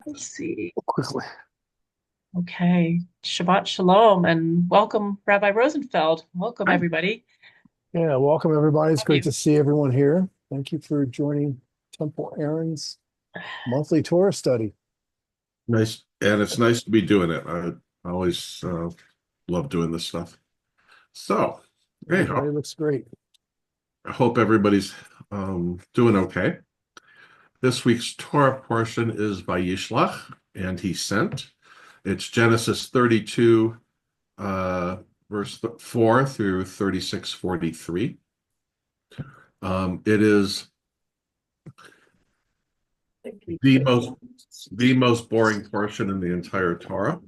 Let's see. Quickly. Okay. Shabbat Shalom and welcome, Rabbi Rosenfeld. Welcome, Hi. everybody. Yeah, welcome everybody. It's Have great you? to see everyone here. Thank you for joining Temple Aaron's monthly Torah study. Nice, and it's nice to be doing it. I always love doing this stuff. So, anyhow, Everybody looks great. I hope everybody's doing okay. This week's Torah portion is Vayishlach, and he sent. It's Genesis 32, verse 4 through 36:43. It is the most the most boring portion in the entire Torah.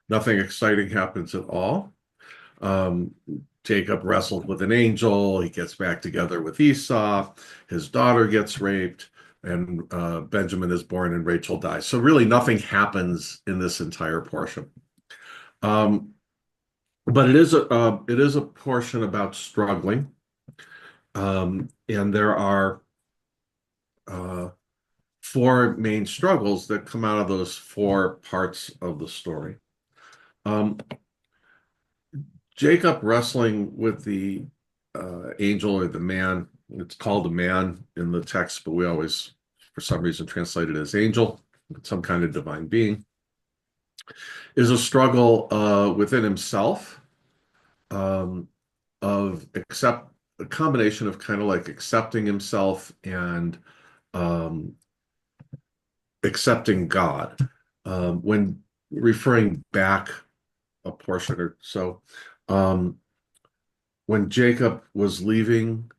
Nothing exciting happens at all. Um, Jacob wrestles with an angel. He gets back together with Esau. His daughter gets raped, and Benjamin is born, and Rachel dies. So really, nothing happens in this entire portion. Um, but it is a portion about struggling, and there are uh, four main struggles that come out of those four parts of the story. Um, Jacob wrestling with the angel or the man. It's called a man in the text, but we always, for some reason, translate it as angel, some kind of divine being, is a struggle within himself, um, of accept a combination of kind of like accepting himself and um, accepting God. When referring back a portion or so, um, when Jacob was leaving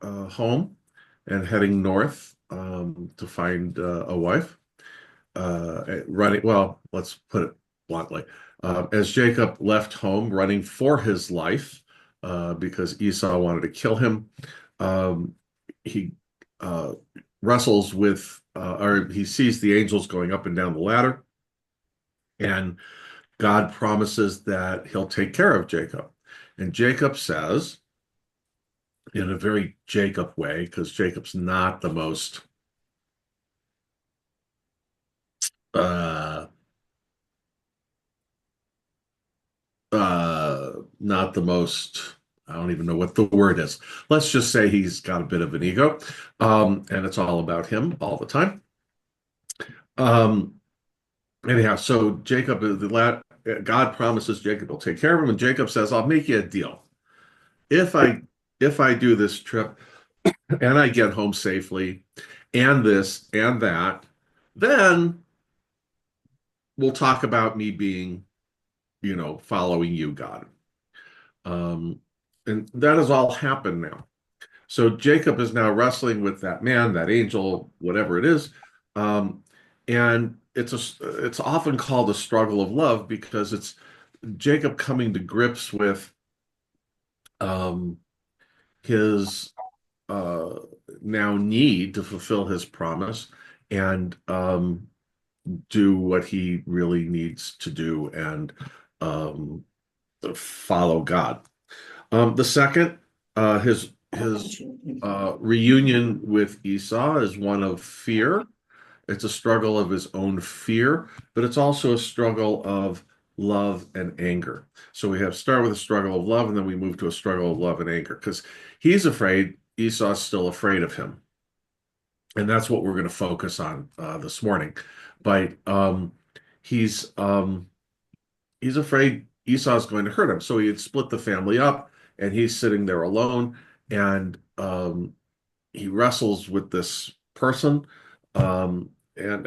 home and heading north to find a wife, running, well, let's put it bluntly, as Jacob left home running for his life because Esau wanted to kill him, um, he uh, wrestles with, or he sees the angels going up and down the ladder, and God promises that he'll take care of Jacob. And Jacob says, in a very Jacob way, because Jacob's uh, not the most, I don't even know what the word is. Let's just say he's got a bit of an ego, and it's all about him all the time. Um, Anyhow, so God promises Jacob will take care of him, and Jacob says, "I'll make you a deal. If I if I do this trip and I get home safely, and this and that, then we'll talk about me being, following you, God." Um, and that has all happened now. So Jacob is now wrestling with that man, that angel, whatever it is. Um, and it's often called a struggle of love because it's Jacob coming to grips with um, his uh, now need to fulfill his promise and do what he really needs to do and um, follow God. The second, his reunion with Esau is one of fear. It's a struggle of his own fear, but it's also a struggle of love and anger. So we have start with a struggle of love, and then we move to a struggle of love and anger because he's afraid, Esau's still afraid of him, and that's what we're going to focus on this morning. But he's um, he's afraid Esau's going to hurt him. So he had split the family up and he's sitting there alone and he wrestles with this person. And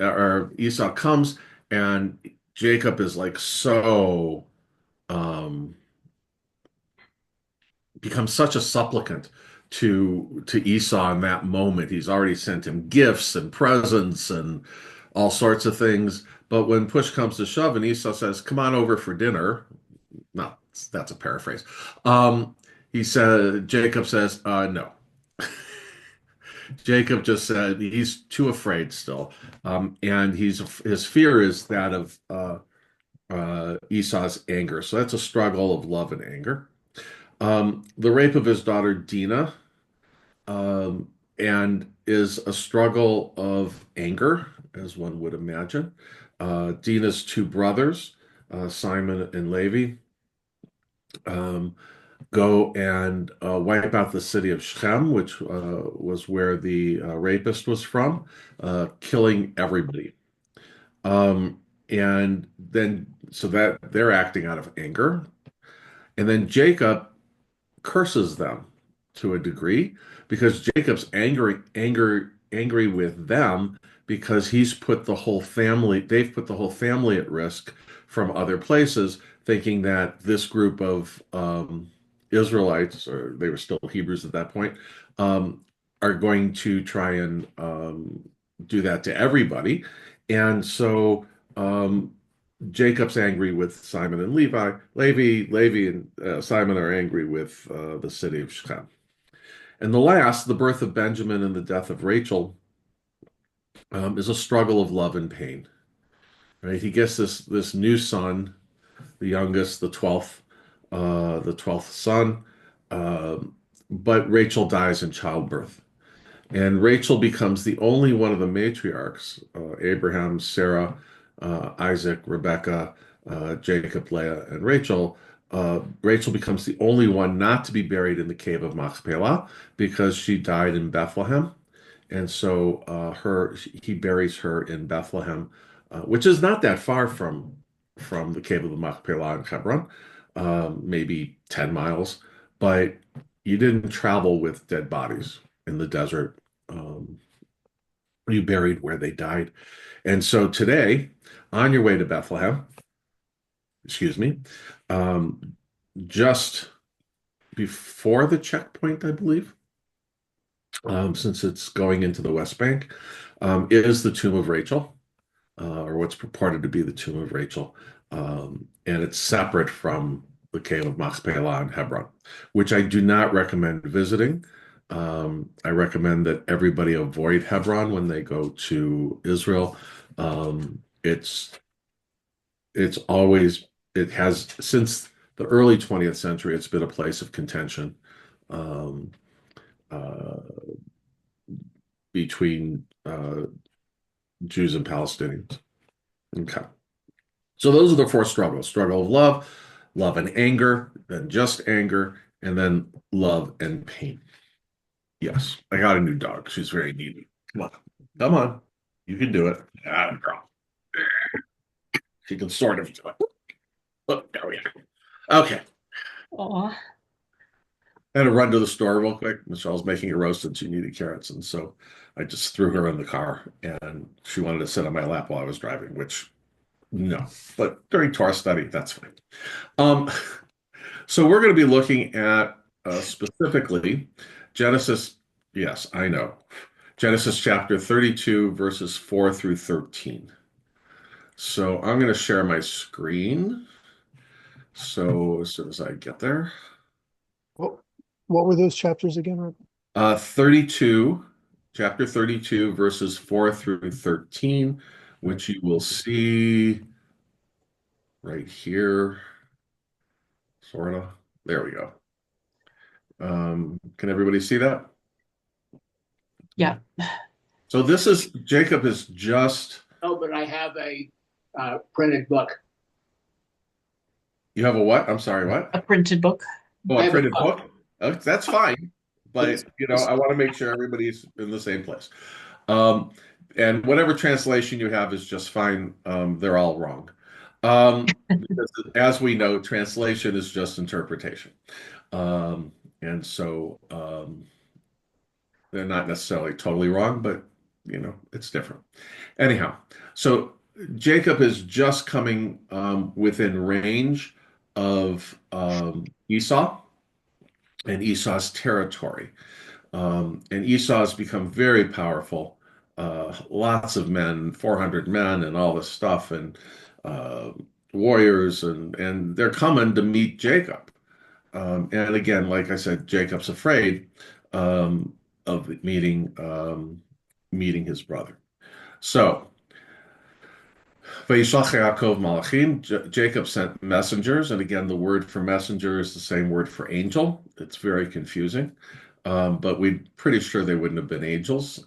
or Esau comes and Jacob is like so um, becomes such a supplicant to Esau in that moment. He's already sent him gifts and presents and all sorts of things. But when push comes to shove and Esau says, "Come on over for dinner," no, that's a paraphrase. Um, Jacob says, no. Jacob just said he's too afraid still. And his fear is that of Esau's anger. So that's a struggle of love and anger. The rape of his daughter Dinah um, and is a struggle of anger as one would imagine. Dinah's two brothers, Simon and Levi, um, go and wipe out the city of Shechem, which was where the rapist was from, killing everybody. Um, and then, so that they're acting out of anger. And then Jacob curses them to a degree because Jacob's angry with them because they've put the whole family at risk from other places, thinking that this group of Israelites, or they were still Hebrews at that point, um, are going to try and do that to everybody. And so Jacob's angry with Simon and Levi. Levi and Simon are angry with the city of Shechem. And the last, the birth of Benjamin and the death of Rachel, is a struggle of love and pain. Right? He gets this new son, the youngest, the 12th son, but Rachel dies in childbirth. And Rachel becomes the only one of the matriarchs, Abraham, Sarah, Isaac, Rebecca, Jacob, Leah, and Rachel. Rachel becomes the only one not to be buried in the cave of Machpelah because she died in Bethlehem. And so he buries her in Bethlehem, which is not that far from the cave of the Machpelah in Hebron, maybe 10 miles. But you didn't travel with dead bodies in the desert. Um, you buried where they died. And so today, on your way to Bethlehem, excuse me, um, just before the checkpoint, I believe, since it's going into the West Bank, is the tomb of Rachel, or what's purported to be the tomb of Rachel. And it's separate from the cave of Machpelah in Hebron, which I do not recommend visiting. I recommend that everybody avoid Hebron when they go to Israel. It has since the early 20th century, it's been a place of contention um, uh, between Jews and Palestinians. Okay. So those are the four struggles: struggle of love, love and anger, then just anger, and then love and pain. Yes, I got a new dog. She's very needy. Come on. Come on. You can do it. Ah, girl. She can sort of do it. Look, there we are. Okay. Aw. I had to run to the store real quick. Michelle's making a roast and she needed carrots. And so I just threw her in the car and she wanted to sit on my lap while I was driving, which no. But during Torah study, that's fine. Um, so we're going to be looking at specifically Genesis. Yes, I know. Genesis chapter 32, verses 4 through 13. So I'm going to share my screen. So as soon as I get there. What, what were those chapters again, Rob? 32, chapter 32, verses 4 through 13, which you will see right here, sort of. There we go. Can everybody see that? Yeah. So Jacob is just. Oh, but I have a printed book. You have a what? I'm sorry, what? A printed book. Oh, I a have a printed book. book? That's fine. But, I want to make sure everybody's in the same place. Um, and whatever translation you have is just fine. They're all wrong. Because as we know, translation is just interpretation. And so they're not necessarily totally wrong, but, it's different. Anyhow, so Jacob is just coming within range of Esau and Esau's territory. And Esau has become very powerful. Lots of men, 400 men, and all this stuff, and warriors, and they're coming to meet Jacob. And again, like I said, Jacob's afraid of meeting his brother. So, Vayishlach Yaakov Malachim, Jacob sent messengers, and again, the word for messenger is the same word for angel. It's very confusing, but we're pretty sure they wouldn't have been angels.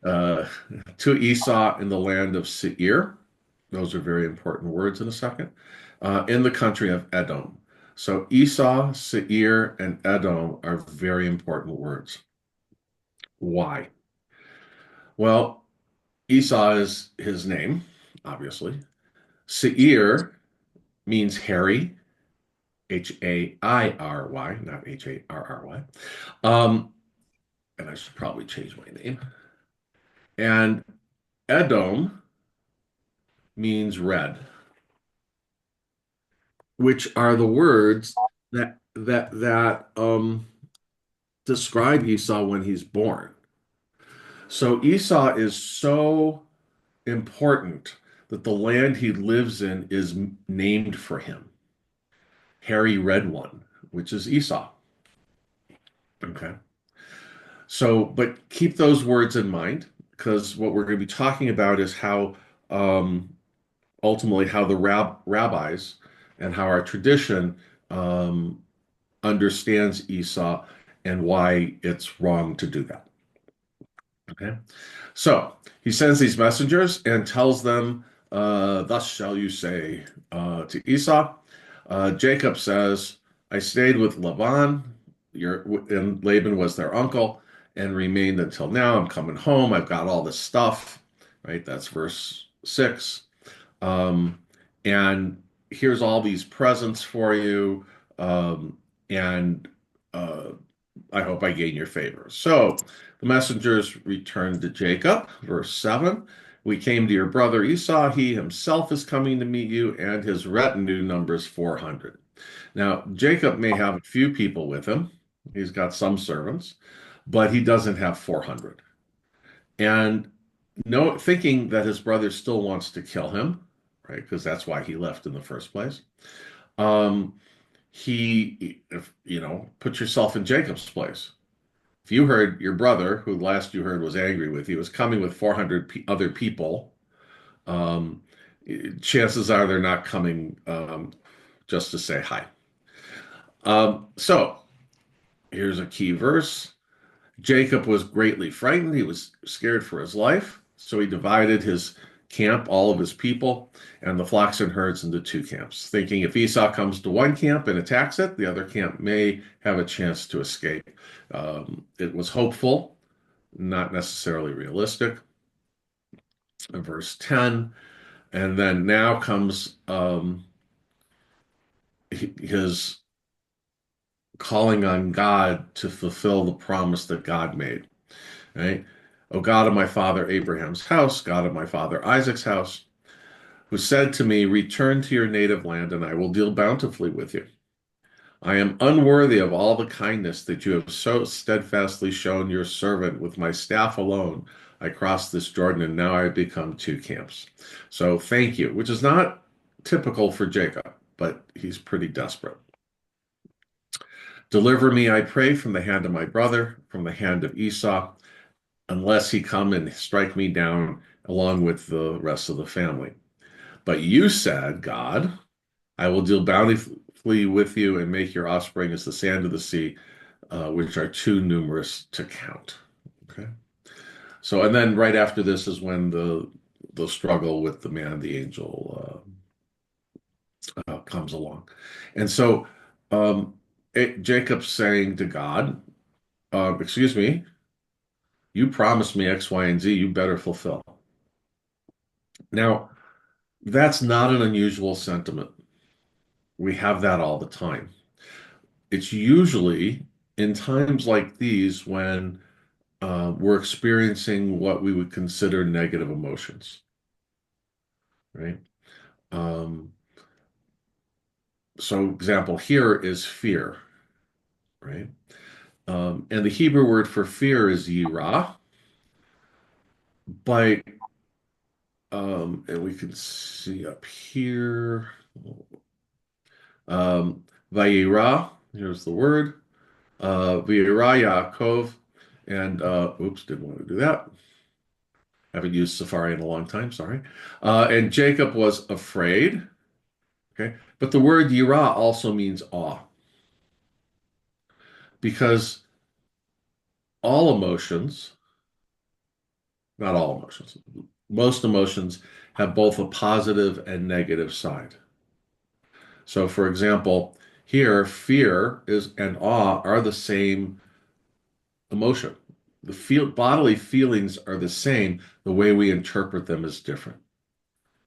uh, to Esau in the land of Seir. Those are very important words in a second. In the country of Edom. So Esau, Seir, and Edom are very important words. Why? Well, Esau is his name, obviously. Seir means hairy, Hairy, not Harry. And I should probably change my name. And Edom means red, which are the words that describe Esau when he's born. So Esau is so important that the land he lives in is named for him. Hairy Red One, which is Esau. Okay. So, but keep those words in mind because what we're going to be talking about is how ultimately how the rabbis and how our tradition um, understands Esau and why it's wrong to do that. Okay. So he sends these messengers and tells them, thus shall you say to Esau. Jacob says, I stayed with Laban, and Laban was their uncle, and remained until now. I'm coming home. I've got all this stuff, right? That's verse 6. Um, and here's all these presents for you. And uh, I hope I gain your favor. So the messengers returned to Jacob, verse 7. We came to your brother Esau. He himself is coming to meet you, and his retinue numbers 400. Now, Jacob may have a few people with him. He's got some servants, but he doesn't have 400. And no, thinking that his brother still wants to kill him, right? Because that's why he left in the first place. Um, put yourself in Jacob's place. If you heard your brother, who last you heard was angry with you, was coming with 400 other people, um, chances are they're not coming just to say hi. So here's a key verse. Jacob was greatly frightened. He was scared for his life. So he divided his camp, all of his people, and the flocks and herds into two camps, thinking if Esau comes to one camp and attacks it, the other camp may have a chance to escape. It was hopeful, not necessarily realistic. Verse 10. And then now comes his calling on God to fulfill the promise that God made. Right? O God of my father Abraham's house, God of my father Isaac's house, who said to me, return to your native land and I will deal bountifully with you. I am unworthy of all the kindness that you have so steadfastly shown your servant. With my staff alone, I crossed this Jordan and now I have become two camps. So thank you, which is not typical for Jacob, but he's pretty desperate. Deliver me, I pray, from the hand of my brother, from the hand of Esau, unless he come and strike me down along with the rest of the family. But you said, God, I will deal bountifully with you and make your offspring as the sand of the sea, which are too numerous to count. Okay. So, and then right after this is when the struggle with the man, the angel, comes along, and so Jacob's saying to God, "Excuse me, you promised me X, Y, and Z. You better fulfill." Now, that's not an unusual sentiment. We have that all the time. It's usually in times like these when we're experiencing what we would consider negative emotions, right? Um, so, example here is fear, right? And the Hebrew word for fear is yirah, but and we can see up here, vayirah. Here's the word. V'yirah Yaakov, and oops, didn't want to do that. Haven't used Safari in a long time, sorry. And Jacob was afraid. Okay, but the word yirah also means awe, because all emotions, not all emotions. Most emotions have both a positive and negative side. So, for example, here, fear is and awe are the same emotion. Bodily feelings are the same. The way we interpret them is different,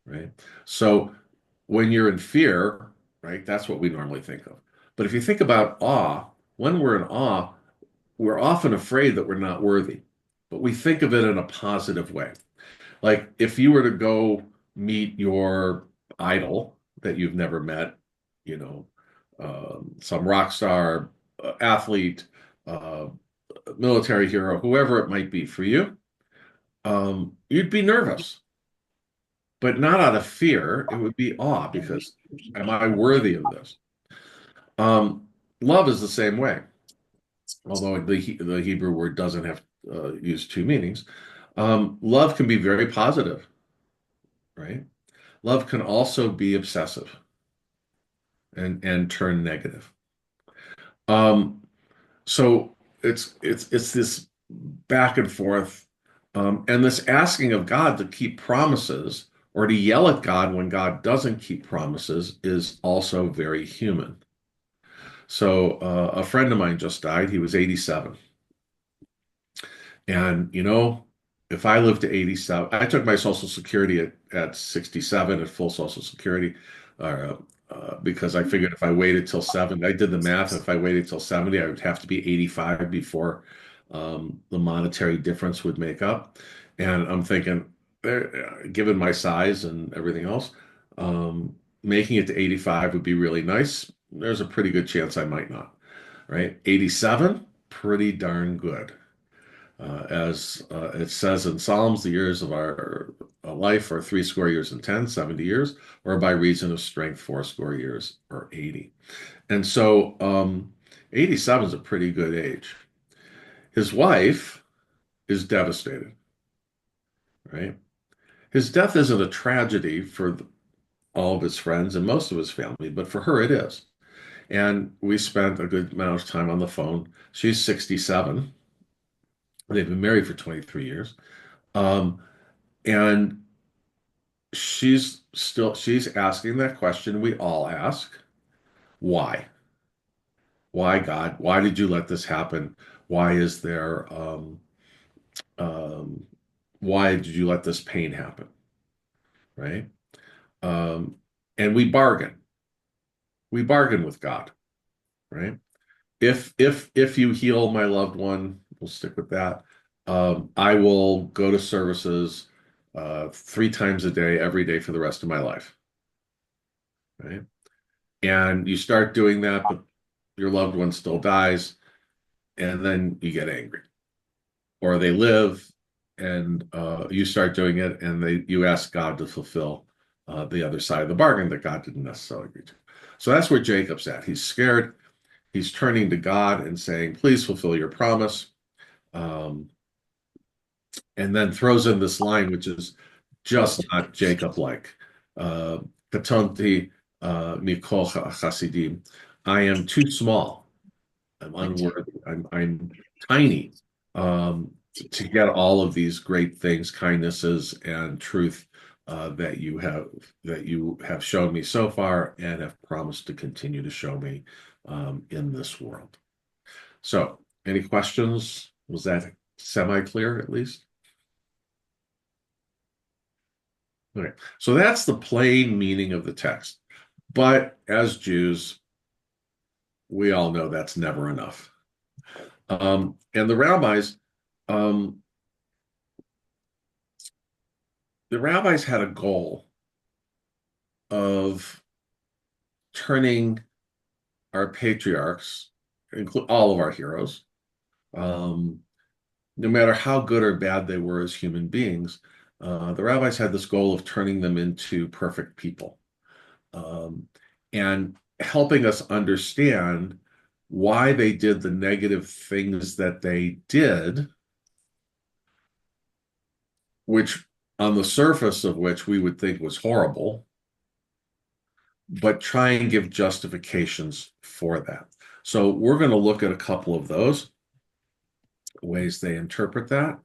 right? So, when you're in fear, right, that's what we normally think of. But if you think about awe, when we're in awe, we're often afraid that we're not worthy, but we think of it in a positive way. Like if you were to go meet your idol that you've never met, you know, some rock star, athlete, uh, military hero, whoever it might be for you, you'd be nervous, but not out of fear. It would be awe because am I worthy of this? Love is the same way, although the Hebrew word doesn't have use two meanings. Love can be very positive, right? Love can also be obsessive and turn negative. Um, so it's this back and forth, and this asking of God to keep promises or to yell at God when God doesn't keep promises is also very human. So a friend of mine just died. He was 87. And, if I lived to 87, I took my Social Security at 67 at full Social Security, because I figured if I waited till 70, I did the math. If I waited till 70, I would have to be 85 before the monetary difference would make up. And I'm thinking, given my size and everything else, making it to 85 would be really nice. There's a pretty good chance I might not, right? 87, pretty darn good. As it says in Psalms, the years of our life are 70 years and 10, 70 years, or by reason of strength, 80 years or 80. And so 87 is a pretty good age. His wife is devastated, right? His death isn't a tragedy for all of his friends and most of his family, but for her it is. And we spent a good amount of time on the phone. She's 67. They've been married for 23 years. Um, and she's asking that question we all ask. Why? Why, God? Why did you let this happen? Why is there um, why did you let this pain happen? Right? Um, and we bargain. We bargain with God, right? If you heal my loved one, we'll stick with that. I will go to services 3 times a day, every day for the rest of my life. Right? And you start doing that, but your loved one still dies, and then you get angry. Or they live, and you start doing it, and you ask God to fulfill the other side of the bargain that God didn't necessarily agree to. So that's where Jacob's at. He's scared. He's turning to God and saying, please fulfill your promise. Um, and then throws in this line, which is just not Jacob-like. Katonti mikol chasidim. I am too small. I'm unworthy. I'm tiny to get all of these great things, kindnesses, and truth that you have shown me so far and have promised to continue to show me in this world. So, any questions? Was that semi-clear at least? Okay, so that's the plain meaning of the text. But as Jews, we all know that's never enough. And um, the rabbis had a goal of turning our patriarchs, include all of our heroes, no matter how good or bad they were as human beings, the rabbis had this goal of turning them into perfect people, and helping us understand why they did the negative things that they did, which on the surface of which we would think was horrible, but try and give justifications for that. So we're going to look at a couple of those ways they interpret that.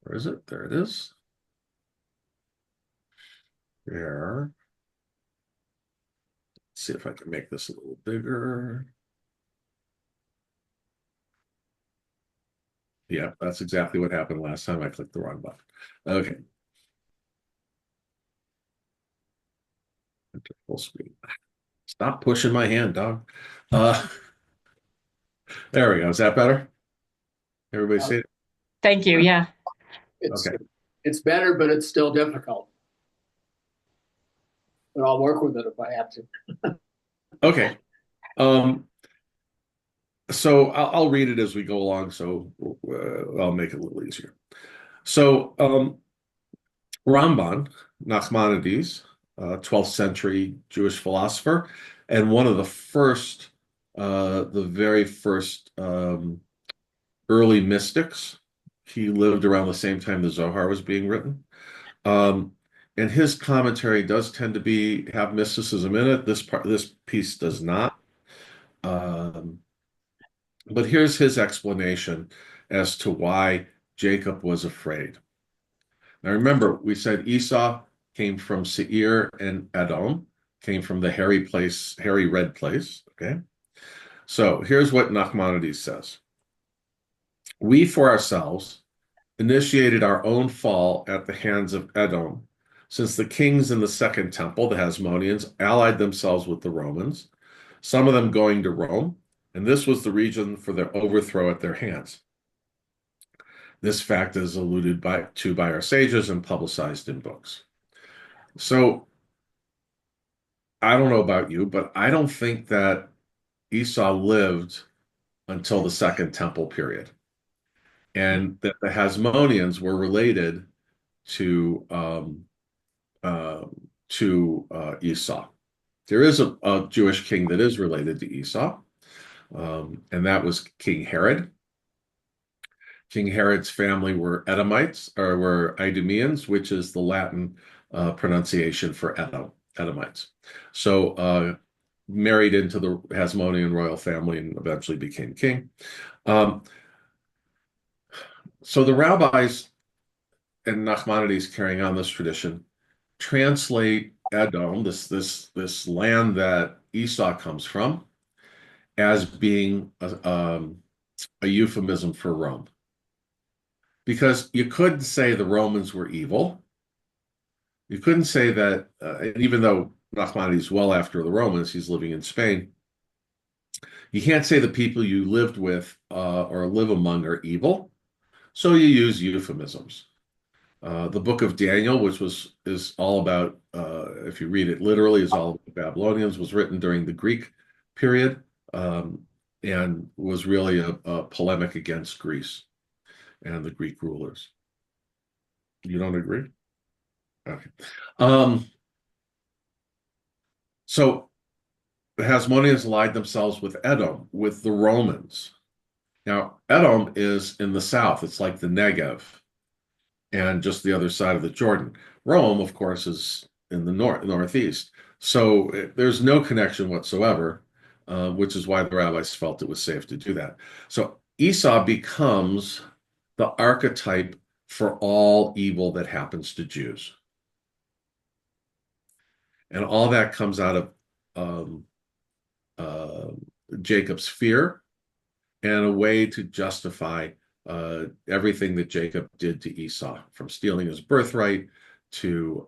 Where is it? There it is. There. Let's see if I can make this a little bigger. Yeah, that's exactly what happened last time I clicked the wrong button. Okay. Enter full screen. Stop pushing my hand, dog. There we go. Is that better? Everybody see it? Thank you. Yeah. It's Okay. it's better, but it's still difficult. But I'll work with it if I have to. Okay. So I'll read it as we go along, so I'll make it a little easier. So Ramban, Nachmanides, 12th century Jewish philosopher, and one of the very first early mystics. He lived around the same time the Zohar was being written. Um, and his commentary does tend to have mysticism in it. This piece does not. But here's his explanation as to why Jacob was afraid. Now remember, we said Esau came from Seir and Edom, came from the hairy red place. Okay. So here's what Nachmanides says. We for ourselves initiated our own fall at the hands of Edom, since the kings in the Second Temple, the Hasmoneans, allied themselves with the Romans, some of them going to Rome, and this was the reason for their overthrow at their hands. This fact is alluded to by our sages and publicized in books. So I don't know about you, but I don't think that Esau lived until the Second Temple period, and that the Hasmoneans were related to uh, Esau. There is a Jewish king that is related to Esau, and that was King Herod. King Herod's family were Edomites, or were Idumeans, which is the Latin pronunciation for Edomites. So married into the Hasmonean royal family and eventually became king. So the rabbis and Nachmanides carrying on this tradition translate Edom, this land that Esau comes from, as being a euphemism for Rome. Because you couldn't say the Romans were evil. You couldn't say that, even though Nachmanides is well after the Romans, he's living in Spain. You can't say the people you lived with or live among are evil. So you use euphemisms. The book of Daniel, which is all about, if you read it literally, is all about Babylonians, was written during the Greek period, and was really a polemic against Greece and the Greek rulers. You don't agree? Okay. So the Hasmoneans allied themselves with Edom, with the Romans. Now, Edom is in the south. It's like the Negev and just the other side of the Jordan. Rome, of course, is in the northeast. So there's no connection whatsoever, which is why the rabbis felt it was safe to do that. So Esau becomes the archetype for all evil that happens to Jews. And all that comes out of Jacob's fear and a way to justify everything that Jacob did to Esau, from stealing his birthright to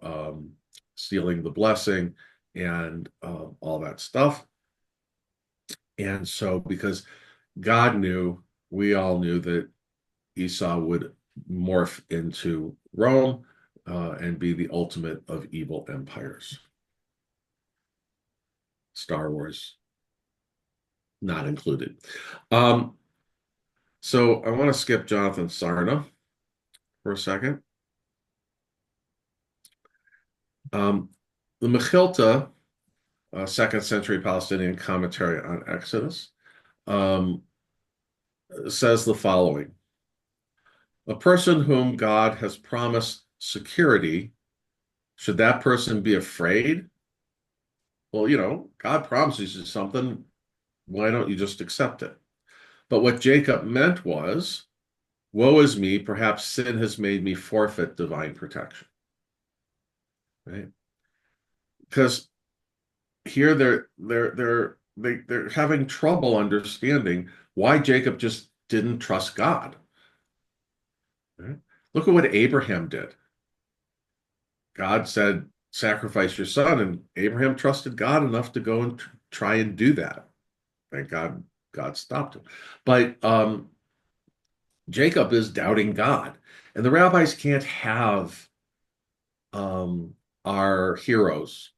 stealing the blessing and all that stuff. And so, because God knew, we all knew that Esau would morph into Rome and be the ultimate of evil empires. Star Wars not included. So I want to skip Jonathan Sarna for a second. The Mechilta, second century Palestinian commentary on Exodus, says the following. A person whom God has promised security, should that person be afraid? Well, God promises you something. Why don't you just accept it? But what Jacob meant was Woe is me, perhaps sin has made me forfeit divine protection. Right? Because here they're having trouble understanding why Jacob just didn't trust God. Right? Look at what Abraham did. God said, sacrifice your son, and Abraham trusted God enough to go and try and do that. And God stopped him. But Jacob is doubting God. And the rabbis can't have our heroes,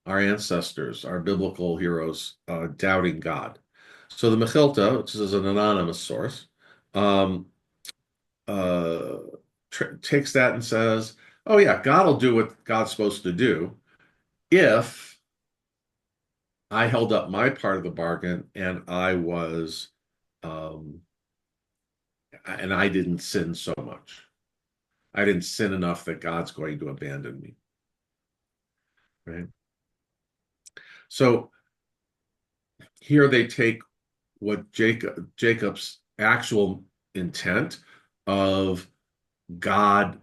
our ancestors, our biblical heroes, doubting God. So the Mechilta, which is an anonymous source, um, uh, takes that and says, "Oh yeah, God will do what God's supposed to do if I held up my part of the bargain and um, I didn't sin so much. I didn't sin enough that God's going to abandon me." Right? So here they take what Jacob's actual intent of God's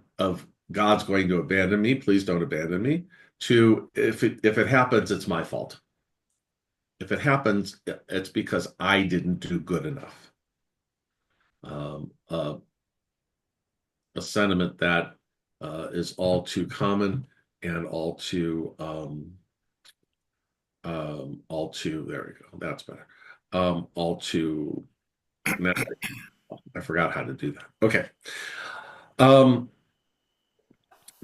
going to abandon me, please don't abandon me, to if it happens, it's my fault. If it happens, it's because I didn't do good enough. Um, uh, a sentiment that is all too common and all too there we go, that's better, all too I forgot how to do that. Okay.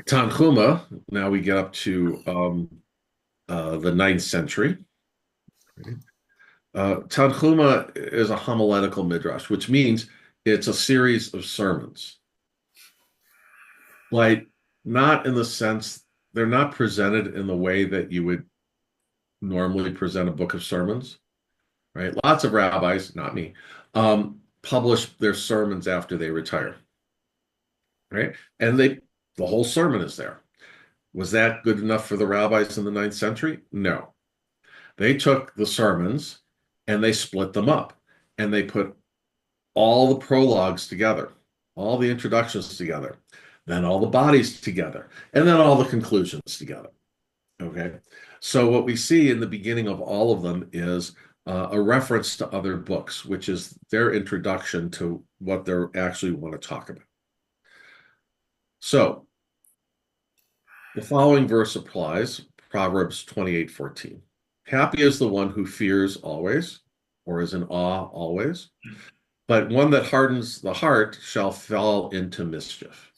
Tanhuma, now we get up to the 9th century. Tanhuma is a homiletical midrash, which means it's a series of sermons. Like, not in the sense, they're not presented in the way that you would normally present a book of sermons, right? Lots of rabbis, not me, publish their sermons after they retire, right? And the whole sermon is there. Was that good enough for the rabbis in the 9th century? No. They took the sermons and they split them up and they put all the prologues together, all the introductions together, then all the bodies together, and then all the conclusions together. Okay. So what we see in the beginning of all of them is a reference to other books, which is their introduction to what they actually want to talk about. So the following verse applies, Proverbs 28:14. Happy is the one who fears always, or is in awe always, but one that hardens the heart shall fall into mischief.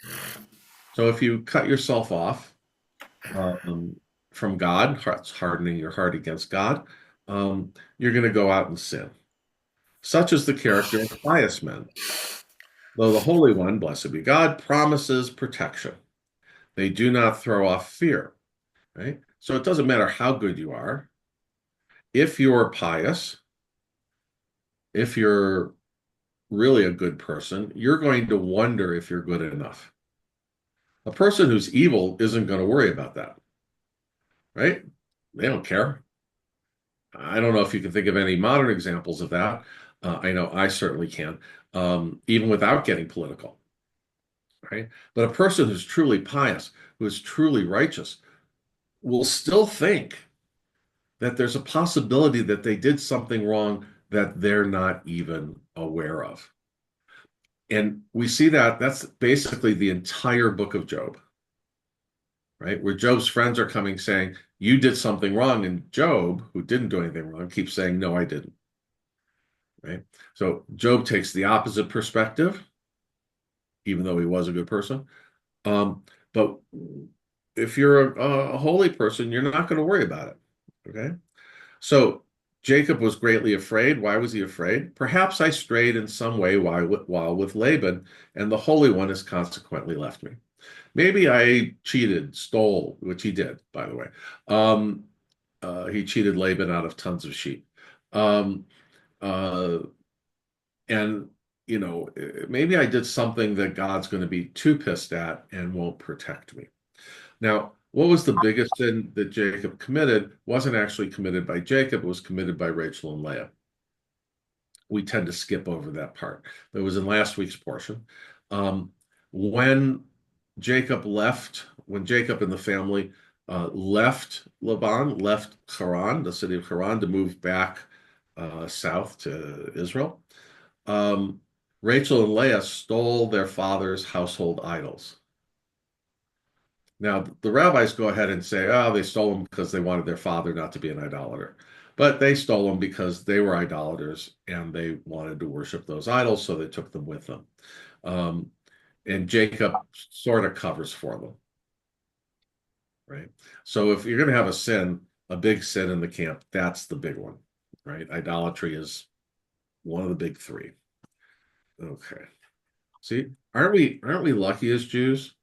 So if you cut yourself off from God, hardening your heart against God, you're going to go out and sin. Such is the character of pious men. Though the Holy One, blessed be God, promises protection. They do not throw off fear, right? So it doesn't matter how good you are. If you're pious, if you're really a good person, you're going to wonder if you're good enough. A person who's evil isn't going to worry about that, right? They don't care. I don't know if you can think of any modern examples of that. I know I certainly can, even without getting political, right? But a person who's truly pious, who is truly righteous, will still think that there's a possibility that they did something wrong that they're not even aware of. And we see that that's basically the entire book of Job, right? Where Job's friends are coming saying, you did something wrong. And Job, who didn't do anything wrong, keeps saying, no, I didn't, right? So Job takes the opposite perspective, even though he was a good person. But if you're a holy person, you're not going to worry about it, okay? So Jacob was greatly afraid. Why was he afraid? Perhaps I strayed in some way while with Laban, and the Holy One has consequently left me. Maybe I cheated, stole, which he did, by the way. He cheated Laban out of tons of sheep. Um, uh, and, maybe I did something that God's going to be too pissed at and won't protect me. Now, what was the biggest sin that Jacob committed wasn't actually committed by Jacob, it was committed by Rachel and Leah. we tend to skip over that part. It was in last week's portion. When Jacob and the family left Laban, left Haran, the city of Haran, to move back south to Israel, Rachel and Leah stole their father's household idols. Now, the rabbis go ahead and say, oh, they stole them because they wanted their father not to be an idolater. But they stole them because they were idolaters and they wanted to worship those idols, so they took them with them. And Jacob sort of covers for them, right? So if you're going to have a big sin in the camp, that's the big one, right? Idolatry is one of the big three. Okay. See, aren't we lucky as Jews?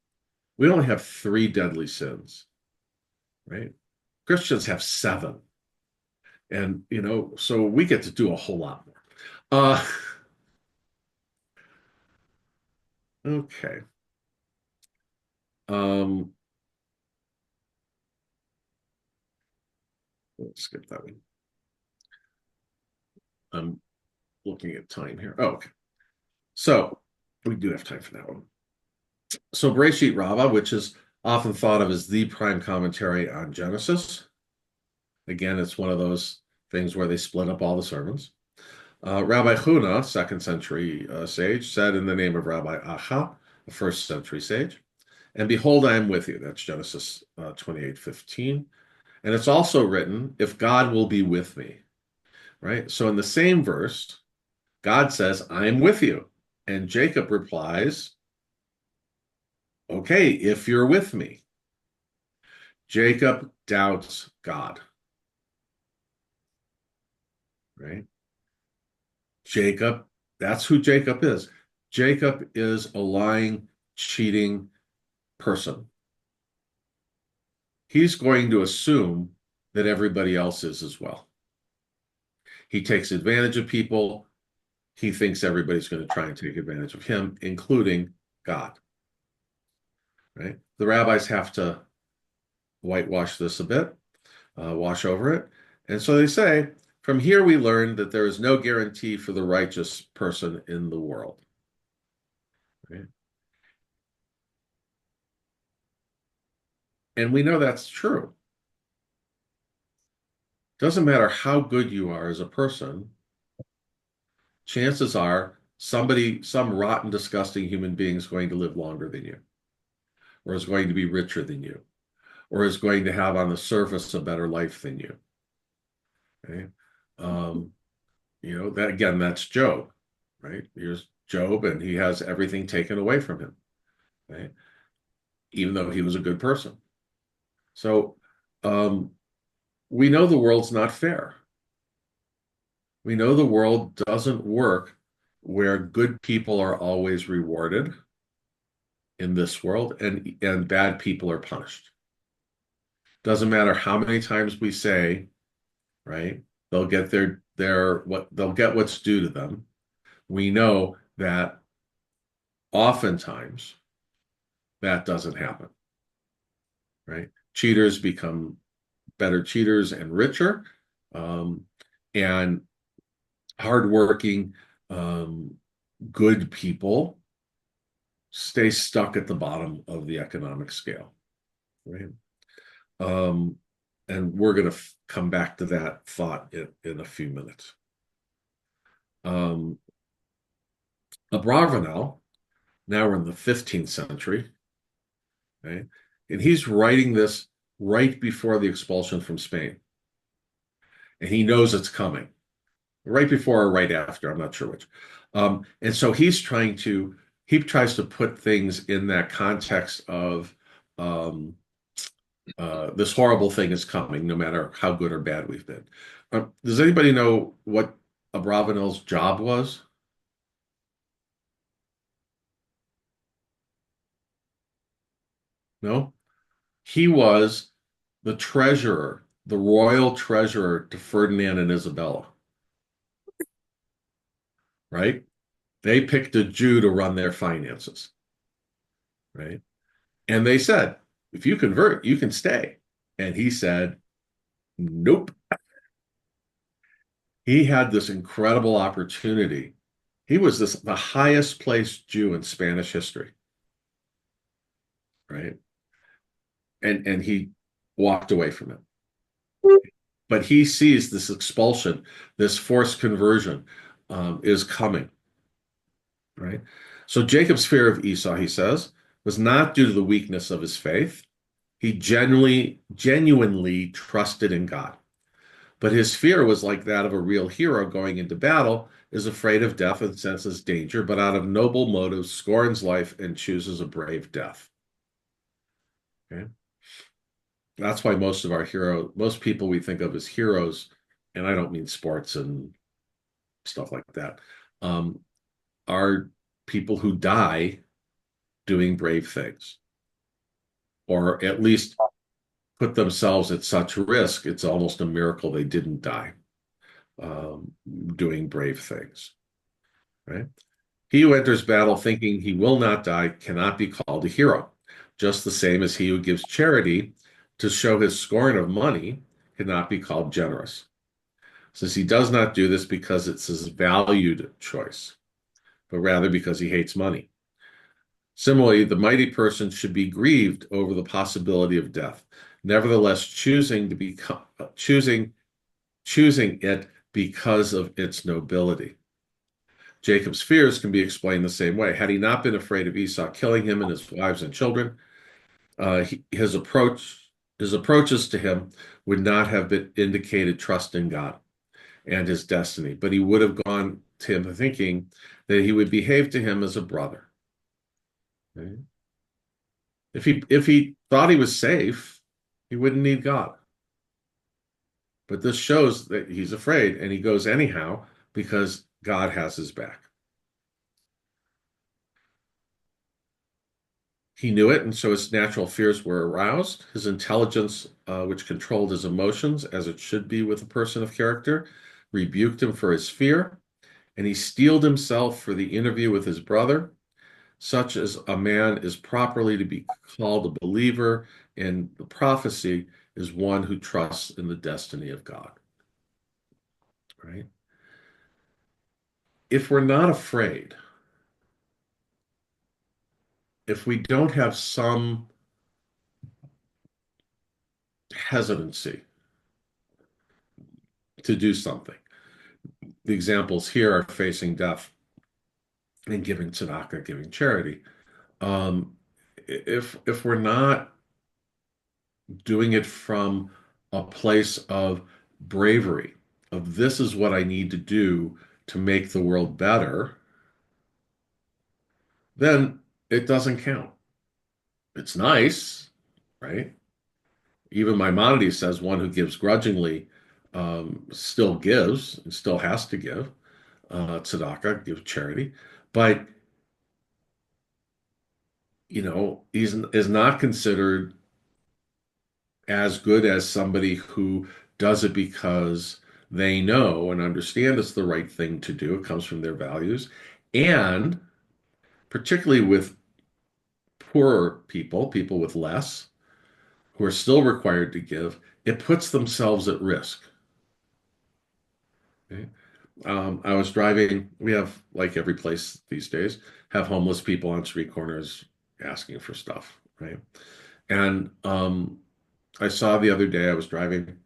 We only have 3 deadly sins, right? Christians have 7. And, so we get to do a whole lot more. Okay. Let's skip that one. I'm looking at time here. Oh, okay. So we do have time for that one. So Bereshit Rabbah, which is often thought of as the prime commentary on Genesis. Again, it's one of those things where they split up all the sermons. Rabbi Huna, 2nd century sage, said in the name of Rabbi Aha, a 1st century sage, and behold, I am with you. That's Genesis 28:15. And it's also written, if God will be with me, right? So in the same verse, God says, I am with you. And Jacob replies, okay, if you're with me. Jacob doubts God, right? Jacob, that's who Jacob is. Jacob is a lying, cheating person. He's going to assume that everybody else is as well. He takes advantage of people. He thinks everybody's going to try and take advantage of him, including God. Right? The rabbis have to whitewash this a bit, wash over it. And so they say, from here we learn that there is no guarantee for the righteous person in the world. Right? And we know that's true. Doesn't matter how good you are as a person, chances are some rotten, disgusting human being is going to live longer than you, or is going to be richer than you, or is going to have on the surface a better life than you. Okay? That again, that's Job, right? Here's Job, and he has everything taken away from him, right? Even though he was a good person. So we know the world's not fair. We know the world doesn't work where good people are always rewarded in this world and bad people are punished. Doesn't matter how many times we say, right? They'll get they'll get what's due to them. We know that oftentimes that doesn't happen, right? Cheaters become better cheaters and richer, and hardworking, good people stay stuck at the bottom of the economic scale, right? And we're going to come back to that thought in a few minutes. Abravanel, now we're in the 15th century, right? And he's writing this right before the expulsion from Spain. And he knows it's coming. Right before or right after, I'm not sure which. And so he tries to put things in that context of this horrible thing is coming, no matter how good or bad we've been. Does anybody know what Abravanel's job was? No? He was the treasurer, the royal treasurer to Ferdinand and Isabella. Right? They picked a Jew to run their finances. Right? And they said, if you convert, you can stay. And he said, nope. He had this incredible opportunity. He was the highest placed Jew in Spanish history, right? And he walked away from it. But he sees this expulsion, this forced conversion is coming, right? So Jacob's fear of Esau, he says, was not due to the weakness of his faith. He genuinely trusted in God. But his fear was like that of a real hero going into battle, is afraid of death and senses danger, but out of noble motives scorns life and chooses a brave death. Okay? That's why most people we think of as heroes, and I don't mean sports and stuff like that, um, are people who die doing brave things, or at least put themselves at such risk. It's almost a miracle they didn't die um, doing brave things, right? He who enters battle thinking he will not die cannot be called a hero, just the same as he who gives charity to show his scorn of money cannot be called generous, since he does not do this because it's his valued choice, but rather because he hates money. Similarly, the mighty person should be grieved over the possibility of death, nevertheless choosing it because of its nobility. Jacob's fears can be explained the same way. Had he not been afraid of Esau killing him and his wives and children, his approaches to him would not have been indicated trust in God and his destiny, but he would have gone to him thinking that he would behave to him as a brother. Right? If he thought he was safe, he wouldn't need God. But this shows that he's afraid and he goes anyhow because God has his back. He knew it, and so his natural fears were aroused. His intelligence, which controlled his emotions, as it should be with a person of character, rebuked him for his fear, and he steeled himself for the interview with his brother. Such as a man is properly to be called a believer in the prophecy is one who trusts in the destiny of God. Right? If we're not afraid, if we don't have some hesitancy to do something, the examples here are facing death and giving tzedakah, giving charity. If we're not doing it from a place of bravery, of this is what I need to do to make the world better, then it doesn't count. It's nice, right? Even Maimonides says one who gives grudgingly still gives and still has to give tzedakah, give charity, but is not considered as good as somebody who does it because they know and understand it's the right thing to do. It comes from their values. And particularly with poorer people, people with less, who are still required to give, it puts themselves at risk. Okay? I was driving, we have, like every place these days, have homeless people on street corners asking for stuff, right? And I saw the other day, I was driving,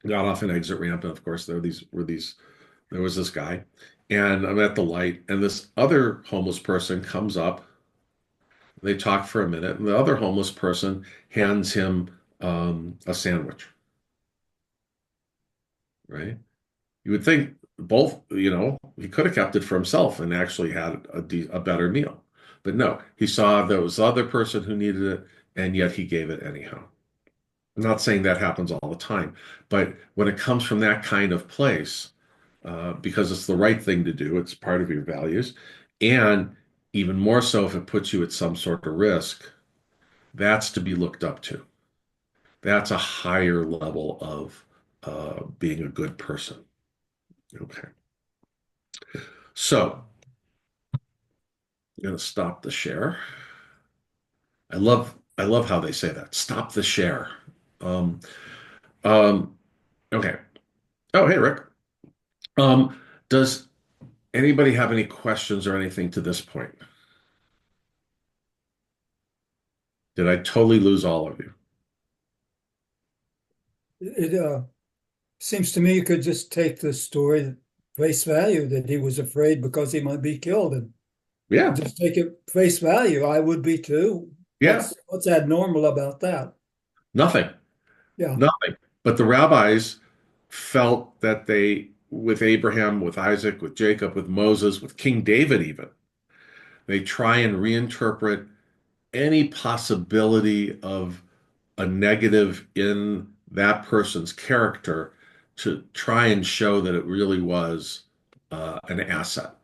got off an exit ramp, and of course there was this guy, and I'm at the light, and this other homeless person comes up. They talk for a minute, and the other homeless person hands him a sandwich, right? You would think both, he could have kept it for himself and actually had a better meal. But no, he saw there was the other person who needed it, and yet he gave it anyhow. I'm not saying that happens all the time, but when it comes from that kind of place, because it's the right thing to do, it's part of your values, and even more so if it puts you at some sort of risk, that's to be looked up to. That's a higher level of being a good person. Okay. So I'm going to stop the share. I love how they say that. Stop the share. Um, okay. Oh, hey, Rick. Does anybody have any questions or anything to this point? Did I totally lose all of you? It seems to me you could just take the story at face value that he was afraid because he might be killed and Yeah, just take it face value. I would be too. yeah, What's abnormal about that? nothing, Yeah. nothing. But the rabbis felt that with Abraham, with Isaac, with Jacob, with Moses, with King David even, they try and reinterpret any possibility of a negative in that person's character to try and show that it really was an asset.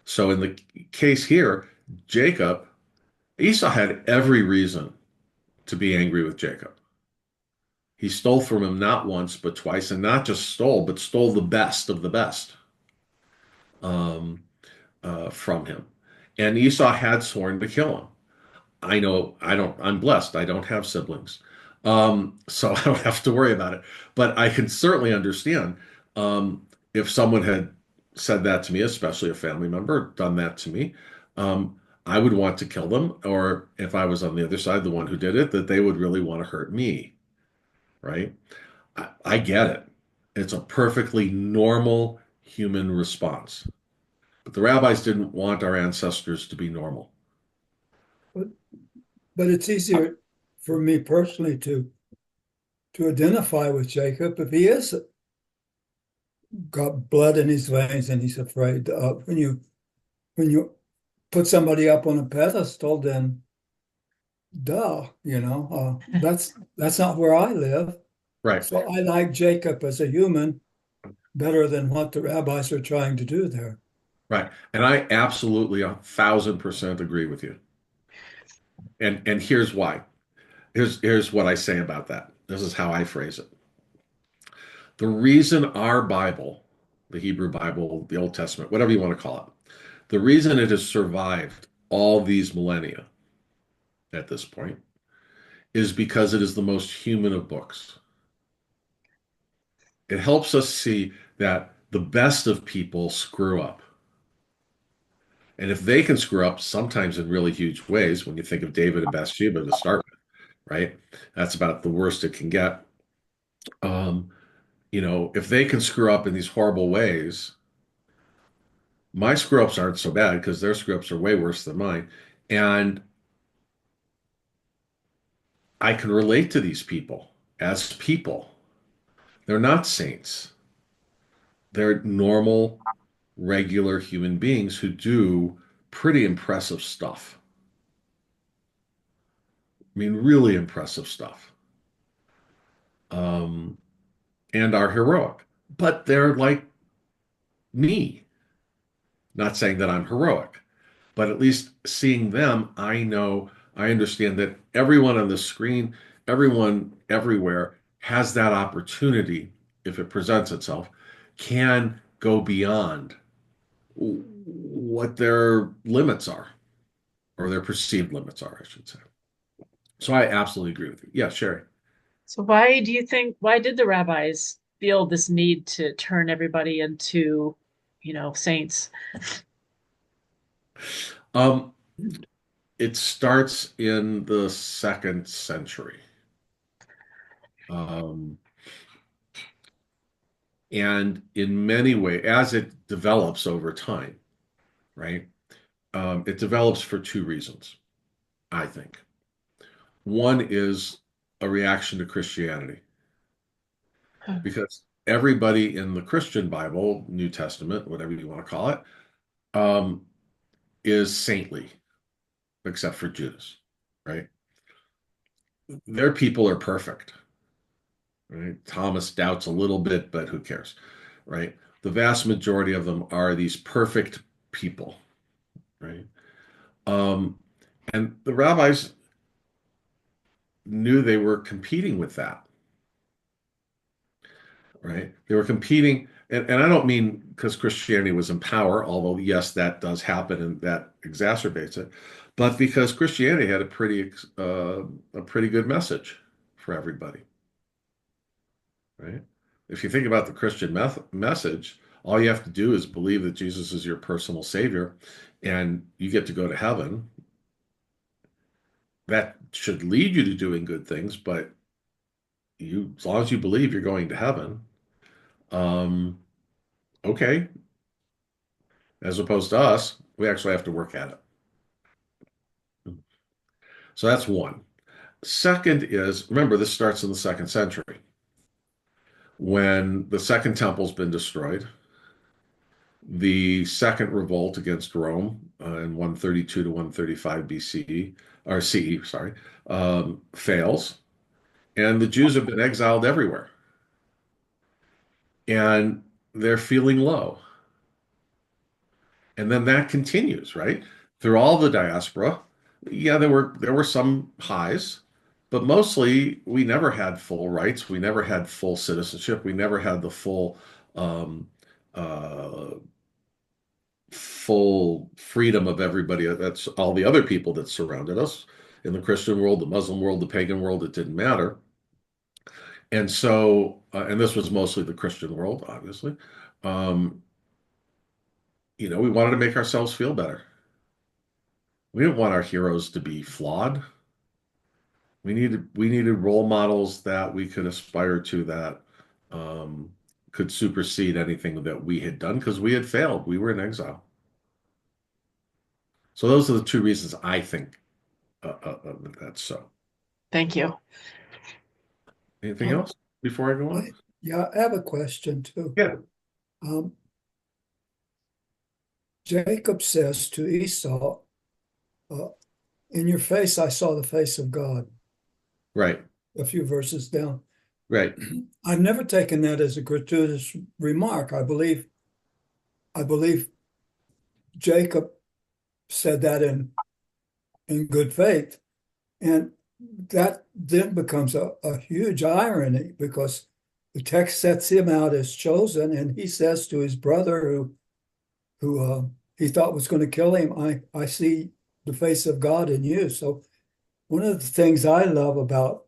So in the case here, Jacob, Esau had every reason to be angry with Jacob. He stole from him not once, but twice, and not just stole, but stole the best of the best um, from him. And Esau had sworn to kill him. I know I'm blessed. I don't have siblings. So I don't have to worry about it. But I can certainly understand if someone had said that to me, especially a family member, done that to me, I would want to kill them. Or if I was on the other side, the one who did it, that they would really want to hurt me, right? I get it. It's a perfectly normal human response. But the rabbis didn't want our ancestors to be normal. But but it's easier for me personally to identify with Jacob if he is got blood in his veins and he's afraid. When you put somebody up on a pedestal, then that's not where I live. Right. So I like Jacob as a human better than what the rabbis are trying to do there. Right. And I absolutely 1,000% agree with you. And here's why. Here's what I say about that. This is how I phrase it. The reason our Bible, the Hebrew Bible, the Old Testament, whatever you want to call it, the reason it has survived all these millennia at this point is because it is the most human of books. It helps us see that the best of people screw up. And if they can screw up, sometimes in really huge ways, when you think of David and Bathsheba to start with, right? That's about the worst it can get. Um, if they can screw up in these horrible ways, my screw ups aren't so bad because their screw ups are way worse than mine. And I can relate to these people as people. They're not saints, they're normal, regular human beings who do pretty impressive stuff. I mean, really impressive stuff. Um, and are heroic, but they're like me. Not saying that I'm heroic, but at least seeing them, I understand that everyone on the screen, everyone everywhere has that opportunity, if it presents itself, can go beyond what their limits are, or their perceived limits are, I should say. So I absolutely agree with you. Yeah, Sherry. So why did the rabbis feel this need to turn everybody into, saints? Um, it starts in the 2nd century. Um, and in many ways, as it develops over time, right? It develops for two reasons, I think. One is a reaction to Christianity, because everybody in the Christian Bible, New Testament, whatever you want to call it, um, is saintly, except for Judas, right? Their people are perfect, right? Thomas doubts a little bit, but who cares, right? The vast majority of them are these perfect people, right? Um, and the rabbis knew they were competing with that, right? They were competing, and I don't mean because Christianity was in power, although yes, that does happen and that exacerbates it, but because Christianity had a pretty good message for everybody, right? if you think about the Christian message, all you have to do is believe that Jesus is your personal savior and you get to go to heaven. That should lead you to doing good things, but as long as you believe you're going to heaven, um, okay. As opposed to us, we actually have to work at it. So that's one. Second is, remember, this starts in the second century when the second temple's been destroyed. The second revolt against Rome in 132 to 135 BCE, or CE, sorry, fails. And the Jews have been exiled everywhere. And they're feeling low. And then that continues, right? Through all the diaspora. Yeah, there were some highs, but mostly we never had full rights. We never had full citizenship. We never had the um, uh, full freedom of everybody. That's all the other people that surrounded us in the Christian world, the Muslim world, the pagan world. It didn't matter. And so, and this was mostly the Christian world, obviously. Um, we wanted to make ourselves feel better. We didn't want our heroes to be flawed. We needed role models that we could aspire to that um, could supersede anything that we had done because we had failed. We were in exile. So those are the two reasons I think that's so. Thank you. Anything else before I go on? Yeah, I have a question too. Yeah, Um, Jacob says to Esau, uh, in your face, I saw the face of God, right, a few verses down. right. I've never taken that as a gratuitous remark. I believe Jacob said that in good faith. And that then becomes a huge irony because the text sets him out as chosen, and he says to his brother who he thought was going to kill him, I see the face of God in you. So one of the things I love about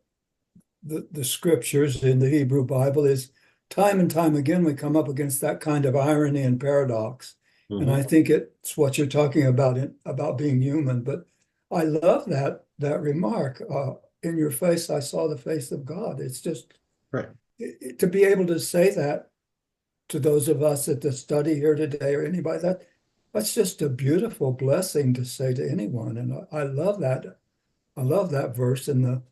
the scriptures in the Hebrew Bible is time and time again we come up against that kind of irony and paradox. And I Mhm. think it's what you're talking about being human. But I love that remark. In your face, I saw the face of God. It's just Right. to be able to say that to those of us at the study here today or anybody that's just a beautiful blessing to say to anyone. And I love that. I love that verse in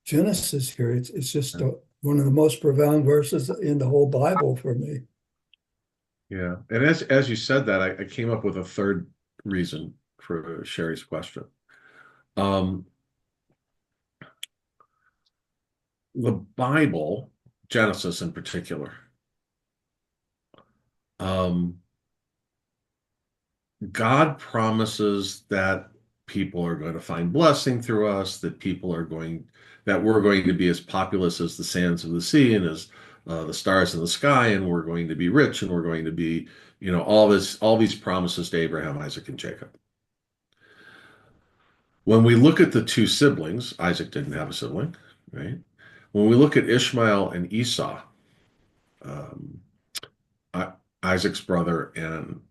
Genesis here. It's just one of the most profound verses in the whole Bible for me. Yeah. And as you said that, I came up with a third reason for Sherry's question. Um, the Bible, Genesis in particular, um, God promises that people are going to find blessing through us, that we're going to be as populous as the sands of the sea and as the stars in the sky, and we're going to be rich, and we're going to be, all these promises to Abraham, Isaac, and Jacob. When we look at the two siblings, Isaac didn't have a sibling, right? When we look at Ishmael and Esau, um, Isaac's brother and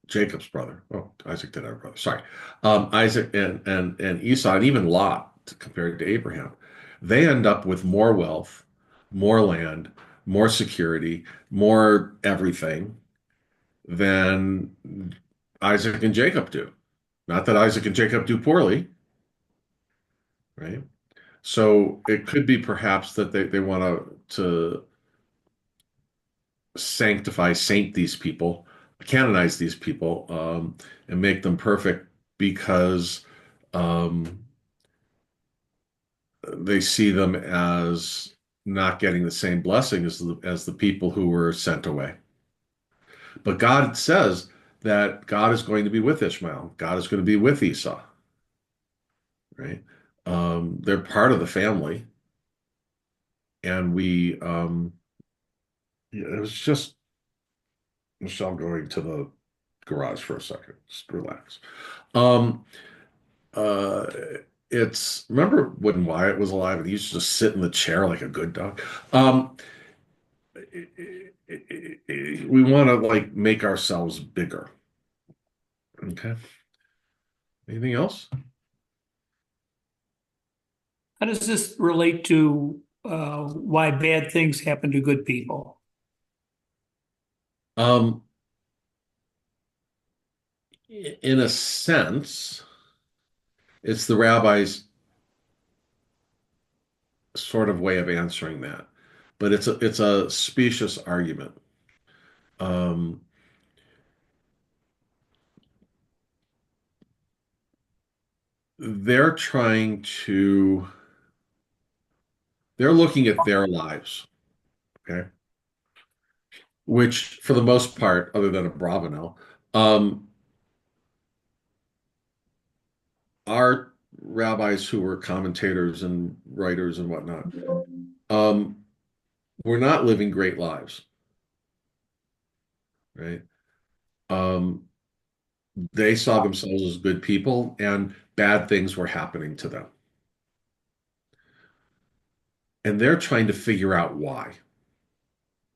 Jacob's brother. Oh, Isaac did have a brother. Sorry. Isaac and Esau, and even Lot, compared to Abraham, they end up with more wealth, more land, more security, more everything than Isaac and Jacob do. Not that Isaac and Jacob do poorly, right? So it could be perhaps that they want to saint these people, canonize these people, and make them perfect because um, they see them as not getting the same blessing as the people who were sent away. But God says that God is going to be with Ishmael. God is going to be with Esau, right? They're part of the family, and it was just Michelle going to the garage for a second. Just relax. Um, uh, it's remember when Wyatt was alive and he used to just sit in the chair like a good dog. Um, we want to like make ourselves bigger. Okay. Anything else? How does this relate to why bad things happen to good people? Um, in a sense, it's the rabbi's sort of way of answering that, but it's a specious argument. Um, they're trying to they're looking at their lives, okay, which for the most part, other than a Bravano, um, are rabbis who were commentators and writers and whatnot. Um, were not living great lives, right? Um, they saw themselves as good people, and bad things were happening to them. And they're trying to figure out why.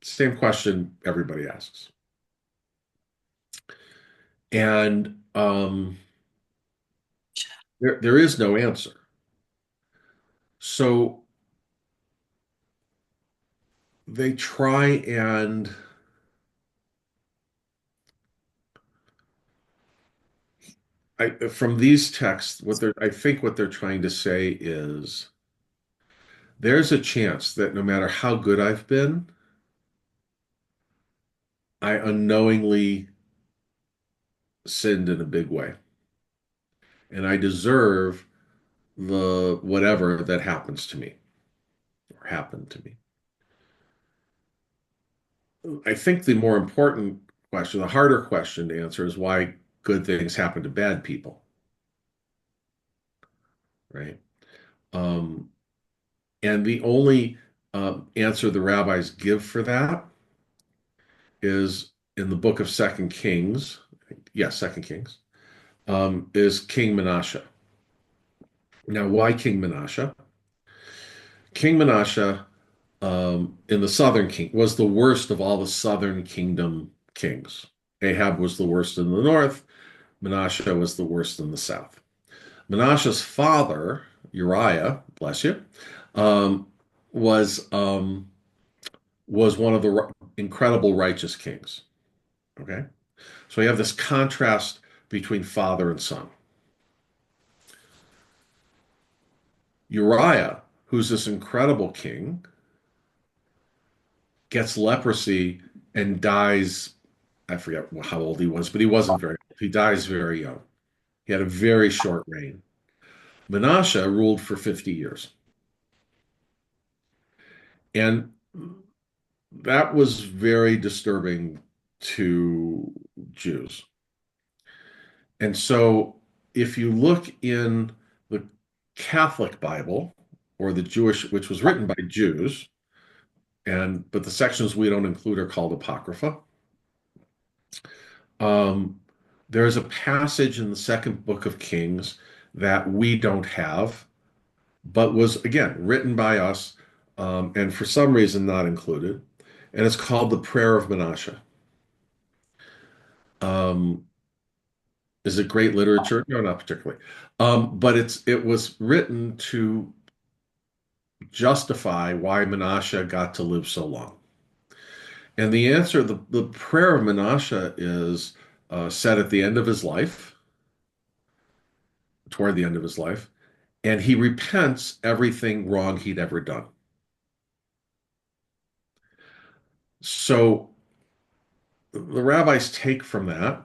Same question everybody asks. And there is no answer. So they try and from these texts, I think what they're trying to say is there's a chance that no matter how good I've been, I unknowingly sinned in a big way. And I deserve the whatever that happens to me or happened to me. I think the more important question, the harder question to answer is why good things happen to bad people, right? Um, and the only answer the rabbis give for that is in the book of Second Kings. Yes, Second Kings is King Manasseh. Now, why King Manasseh? King Manasseh in the southern king was the worst of all the southern kingdom kings. Ahab was the worst in the north. Manasseh was the worst in the south. Manasseh's father, Uriah, bless you, um, was um, was one of the incredible righteous kings. Okay, so you have this contrast between father and son. Uriah, who's this incredible king, gets leprosy and dies. I forget how old he was, but he wasn't very old. He dies very young. He had a very short reign. Manasseh ruled for 50 years. And that was very disturbing to Jews. And so if you look in the Catholic Bible or the Jewish, which was written by Jews, but the sections we don't include are called Apocrypha. Um, there's a passage in the second book of Kings that we don't have, but was again written by us, and for some reason not included. And it's called the Prayer of Manasseh. Um, is it great literature? No, not particularly. But it was written to justify why Manasseh got to live so long. And the answer, the prayer of Manasseh is said at the end of his life, toward the end of his life, and he repents everything wrong he'd ever done. So the rabbis take from that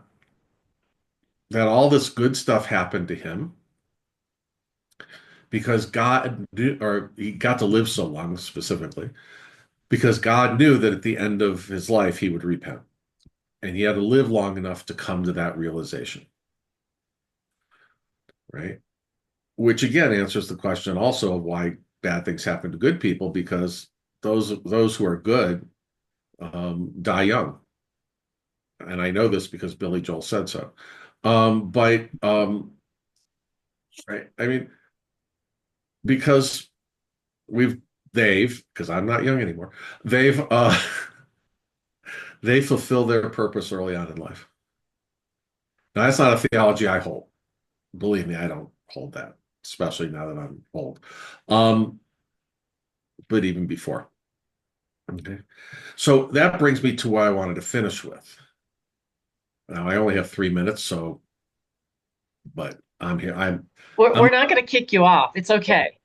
all this good stuff happened to him because God knew, or he got to live so long specifically, because God knew that at the end of his life he would repent. And he had to live long enough to come to that realization, right? Which again answers the question also of why bad things happen to good people, because those who are good die young. And I know this because Billy Joel said so. But right, I mean, because because I'm not young anymore, they've they fulfill their purpose early on in life. Now, that's not a theology I hold. Believe me, I don't hold that, especially now that I'm old. Um, but even before. Okay. So that brings me to what I wanted to finish with. Now I only have 3 minutes, so but I'm here. We're I'm not going to kick you off. It's okay.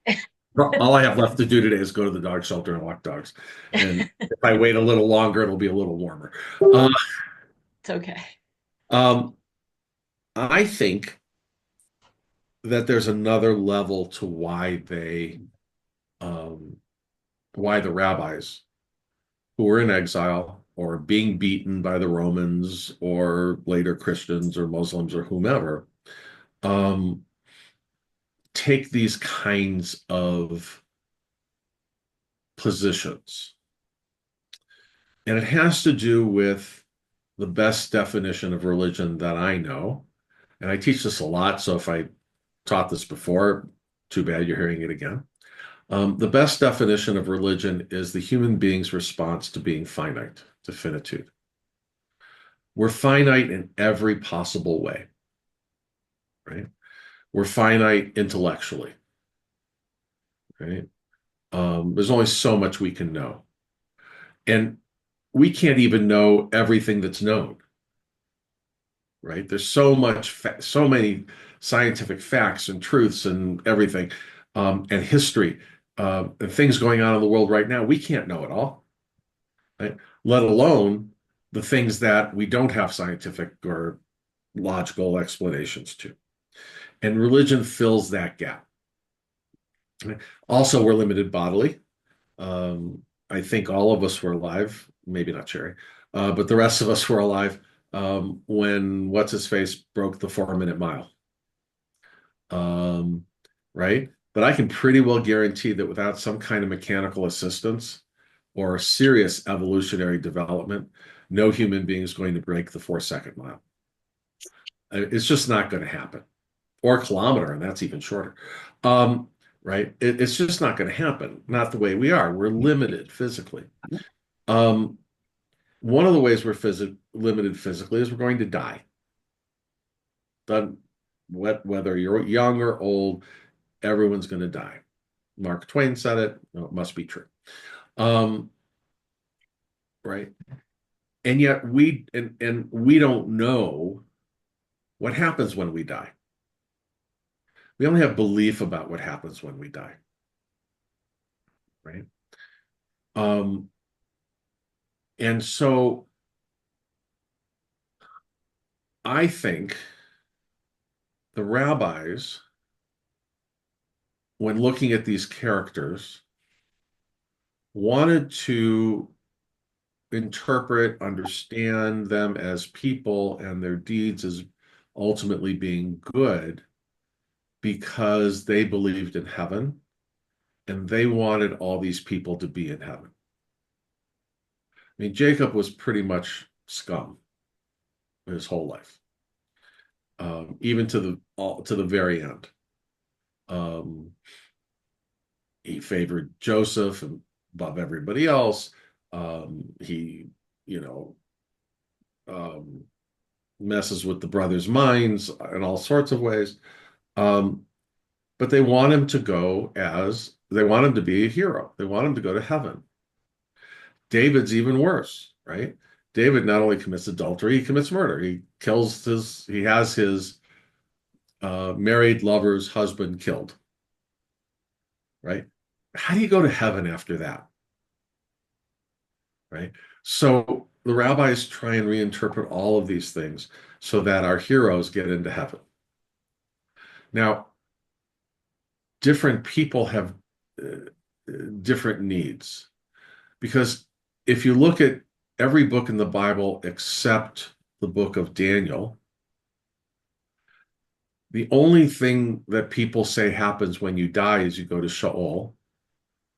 all I have left to do today is go to the dog shelter and walk dogs. And if I wait a little longer, it'll be a little warmer. Uh, It's okay. um, I think that there's another level to um, why the rabbis who were in exile or being beaten by the Romans or later Christians or Muslims or whomever, um, take these kinds of positions. And it has to do with the best definition of religion that I know. And I teach this a lot, so if I taught this before, too bad you're hearing it again. The best definition of religion is the human being's response to being finite, to finitude. We're finite in every possible way, right? We're finite intellectually, right? There's only so much we can know. And we can't even know everything that's known, right? There's so many scientific facts and truths and everything, and history, and things going on in the world right now. We can't know it all, right? Let alone the things that we don't have scientific or logical explanations to. And religion fills that gap. Also, we're limited bodily. Um, I think all of us were alive, maybe not Cherry, but the rest of us were alive when what's his face broke the 4 minute mile. Um, right? But I can pretty well guarantee that without some kind of mechanical assistance or serious evolutionary development, no human being is going to break the 4 second mile. It's just not going to happen. Or a kilometer, and that's even shorter. Right? It's just not going to happen. Not the way we are. We're limited physically. Um, one of the ways we're limited physically is we're going to die. But whether you're young or old, everyone's going to die. Mark Twain said it. No, it must be true. Um, right? And yet we don't know what happens when we die. We only have belief about what happens when we die. Right? Um, and so I think the rabbis, when looking at these characters, wanted to interpret, understand them as people and their deeds as ultimately being good because they believed in heaven and they wanted all these people to be in heaven. I mean, Jacob was pretty much scum his whole life, even to the very end. He favored Joseph above everybody else. He, you know, um, messes with the brothers' minds in all sorts of ways. But they want him to they want him to be a hero. They want him to go to heaven. David's even worse, right? David not only commits adultery, he commits murder. He has his married lover's husband killed, right? How do you go to heaven after that? Right? So the rabbis try and reinterpret all of these things so that our heroes get into heaven. Now, different people have different needs because if you look at every book in the Bible except the book of Daniel, the only thing that people say happens when you die is you go to Sheol,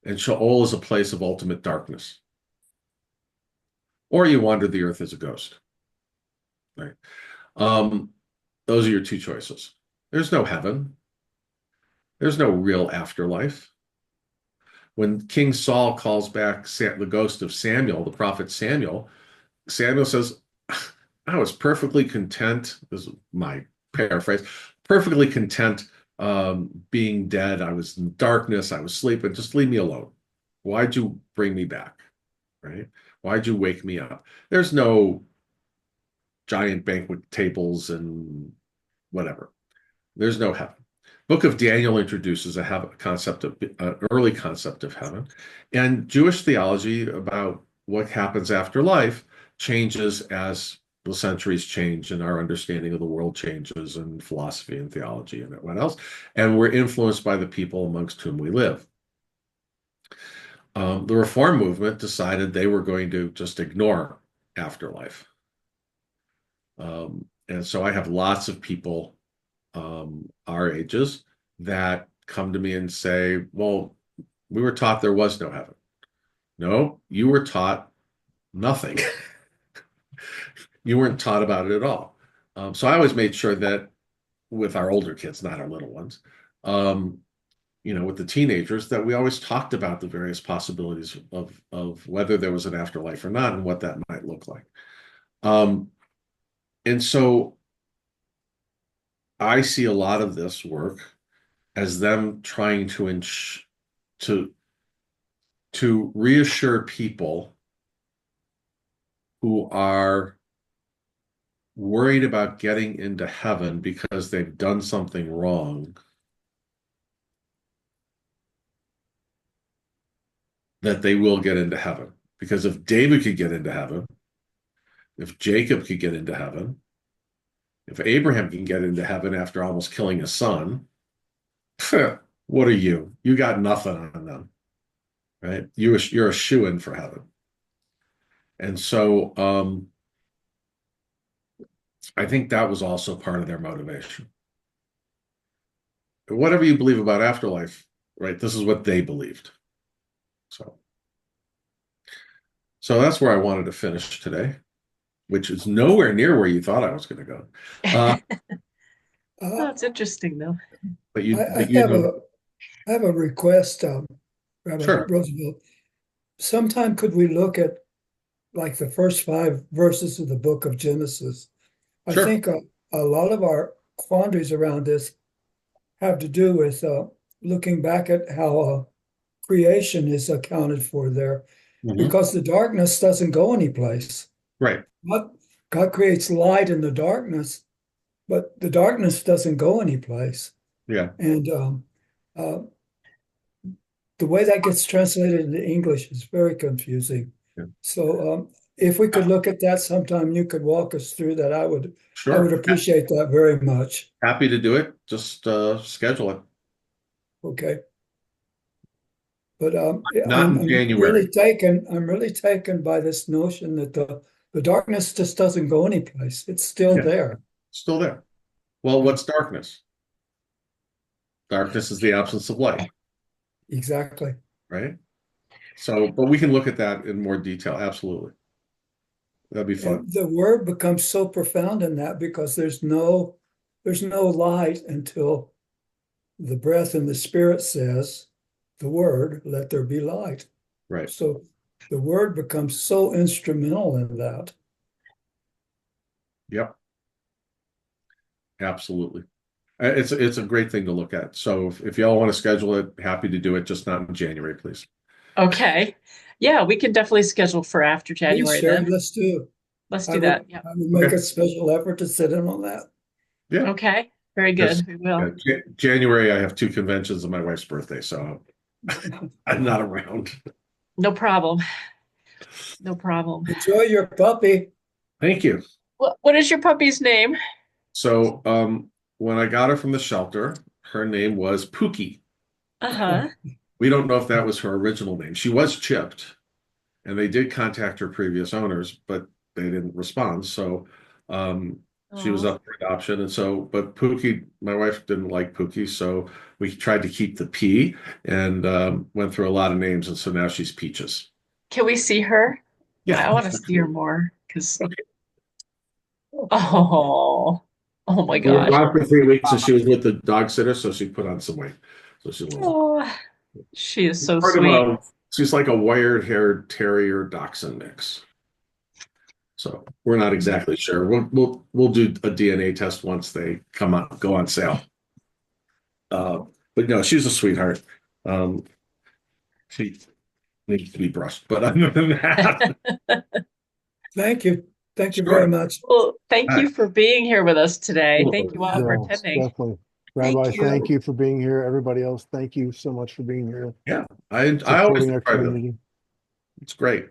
and Sheol is a place of ultimate darkness. Or you wander the earth as a ghost. Right? Those are your two choices. There's no heaven. There's no real afterlife. When King Saul calls back the ghost of Samuel, the prophet Samuel, Samuel says, I was perfectly content, this is my paraphrase, perfectly content being dead. I was in darkness, I was sleeping, just leave me alone. Why'd you bring me back? Right? Why'd you wake me up? There's no giant banquet tables and whatever. There's no heaven. Book of Daniel introduces an early concept of heaven, and Jewish theology about what happens after life changes as the centuries change and our understanding of the world changes and philosophy and theology and what else. And we're influenced by the people amongst whom we live. The Reform movement decided they were going to just ignore afterlife. And so I have lots of people our ages that come to me and say, well, we were taught there was no heaven. No, you were taught nothing. You weren't taught about it at all. So I always made sure that with our older kids, not our little ones, with the teenagers, that we always talked about the various possibilities of whether there was an afterlife or not and what that might look like. And so I see a lot of this work as them trying to reassure people who are worried about getting into heaven because they've done something wrong, that they will get into heaven. Because if David could get into heaven, if Jacob could get into heaven, if Abraham can get into heaven after almost killing his son, what are you? You got nothing on them, right? You're a shoo-in for heaven. And so I think that was also part of their motivation. Whatever you believe about afterlife, right? This is what they believed. So that's where I wanted to finish today, which is nowhere near where you thought I was going to go. That's interesting, though. But I have a request, Rabbi Sure. Rosenfeld. Sometime could we look at like the first 5 verses of the book of Genesis? I Sure. think a lot of our quandaries around this have to do with looking back at how creation is accounted for there, because the darkness doesn't go anyplace. Right. God creates light in the darkness, but the darkness doesn't go anyplace. Yeah. And the way that gets translated into English is very confusing. Yeah. So if we could look at that sometime, you could walk us through that. I would Sure. appreciate that very much. Happy to do it. Just schedule it. Okay. But Not in January. I'm really taken by this notion that the darkness just doesn't go anyplace. It's still Yeah. there. Still there. Well, what's darkness? Darkness is the absence of light, Exactly. right? So, but we can look at that in more detail. Absolutely. That'd be fun. And the word becomes so profound in that because there's no light until the breath and the spirit says, the word, let there be light. Right. So the word becomes so instrumental in that. Yep. Absolutely. It's a great thing to look at. So if y'all want to schedule it, happy to do it, just not in January, please. Okay. Yeah, we can definitely schedule for after Please, January Sherry, then. let's do. Let's I do would, that. Yeah. I would make Okay. a special effort to sit in on that. Yeah. Okay. Very Yes. good. We will. January, I have 2 conventions on my wife's birthday, so I'm not around. No problem. No problem. Enjoy your puppy. Thank you. What is your puppy's name? So when I got her from the shelter, her name was Pookie. Uh-huh. We don't know if that was her original name. She was chipped, and they did contact her previous owners, but they didn't respond. So she was Oh. up for adoption. And so, but Pookie, my wife didn't like Pookie, so we tried to keep the P and went through a lot of names. And so now she's Peaches. Can we see her? Yeah. I want to see her more because Okay. oh my We were gosh. gone for 3 weeks, and she was with the dog sitter, so she put on some weight. So she's a little Oh, she is so part of sweet. she's like a wired-haired terrier dachshund mix. So we're not exactly sure. We'll do a DNA test once they go on sale. But no, she's a sweetheart. She needs to be brushed, but other than that, Thank you. Thank you sure. very much. Well, thank Hi. you for being here with us today. Thank you all for Yes, attending. definitely. Thank Rabbi, you. thank you for being here. Everybody else, thank you so much for being here, Yeah, I always supporting our try to. community. It's great.